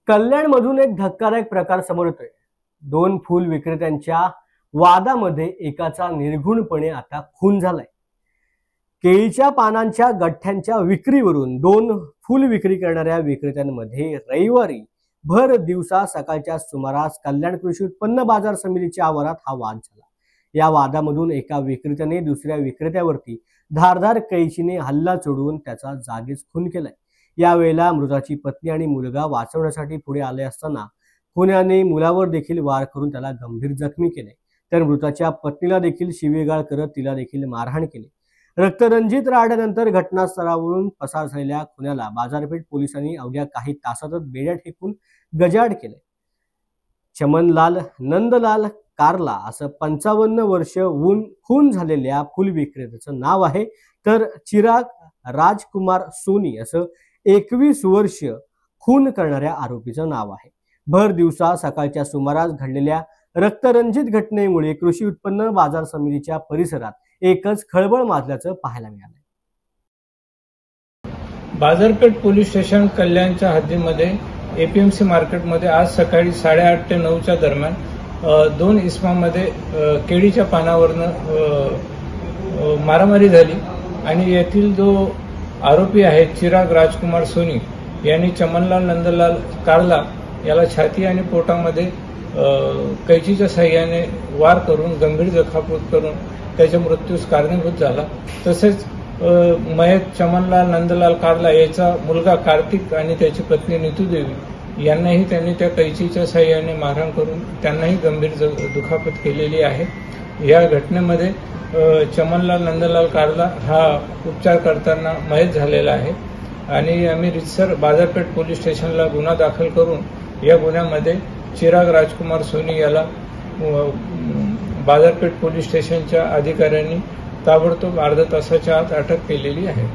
कल्याणमधून एक धक्कादायक प्रकार समोर येतोय। दोन फूल विक्रेत्यांच्या वादामध्ये एकाचा निर्घृणपणे आता खून झालाय। केळीच्या पानांच्या गठ्ठ्यांच्या विक्रीवरून दोन फूल विक्री करणाऱ्या विक्रेत्यांमध्ये रविवारी भर दिवसा सकाळच्या सुमारास कल्याण कृषी उत्पन्न बाजार समितीच्या आवारात हा वाद झाला। या वादामधून एका विक्रेत्याने दुसऱ्या विक्रेत्यावरती धारदार कैचीने हल्ला चढवून त्याचा जागीच खून केलाय। यावेळेला मृताची पत्नी आणि मुलगा वाचवण्यासाठी पुढे आले असताना खुन्याने मुलावर देखील वार करून त्याला गंभीर जखमी केले, तर मृताच्या पत्नीला देखील शिवीगाळ करत तिला देखील मारहाण केली। रक्तरंजित राहण्यानंतर घटनास्थळावरून पसार झालेल्या खुन्याला बाजारपेठ पोलिसांनी अवघ्या काही तासातच बेड्या ठेकून गजाआड केले। चमनलाल नंदलाल कारला असं 55 वर्ष खून झालेल्या फुल विक्रेत्याचं नाव आहे, तर चिराग राजकुमार सोनी असं 21 वर्ष खून करणाऱ्या आरोपीचं नाव आहे। भर दिवसा सकाळच्या सुमारास घडलेल्या रक्तरंजित घटनेमुळे कृषी उत्पन्न बाजार समितीच्या परिसरात एकच खळबळ माजल्याचं पाहायला मिळालं। बाजारपेठ पोलीस स्टेशन कल्याणच्या हद्दीमध्ये एपीएमसी मार्केटमध्ये आज सकाळी 8:30 ते 9च्या दरम्यान दोन इसमामध्ये केळीच्या पानावरनं मारामारी झाली आणि येथील जो आरोपी आहे चिराग राजकुमार सोनी यांनी चमनलाल नंदलाल कारला याला छाती आणि पोटामध्ये कैचीच्या साह्याने वार करून गंभीर जखमात करून त्याच्या मृत्यूस कारणीभूत झाला। तसेच मयत चमनलाल नंदलाल कारला याचा मुलगा कार्तिक आणि त्याची पत्नी नीतू देवी यांनाही त्यांनी त्या कैचीच्या साह्याने मारहाण करून त्यांनाही गंभीर दुखापत केलेली आहे। या घटनेमध्ये चमनलाल नंदलाल कारला हा उपचार करताना मयत झालेला आहे आणि आम्ही रितसर बाजारपेठ पोलीस स्टेशनला गुन्हा दाखल करून या गुन्ह्यामध्ये चिराग राजकुमार सोनी याला बाजारपेठ पोलीस स्टेशनच्या अधिकाऱ्यांनी ताबडतोब अर्ध्या तासाच्या आत अटक केलेली आहे।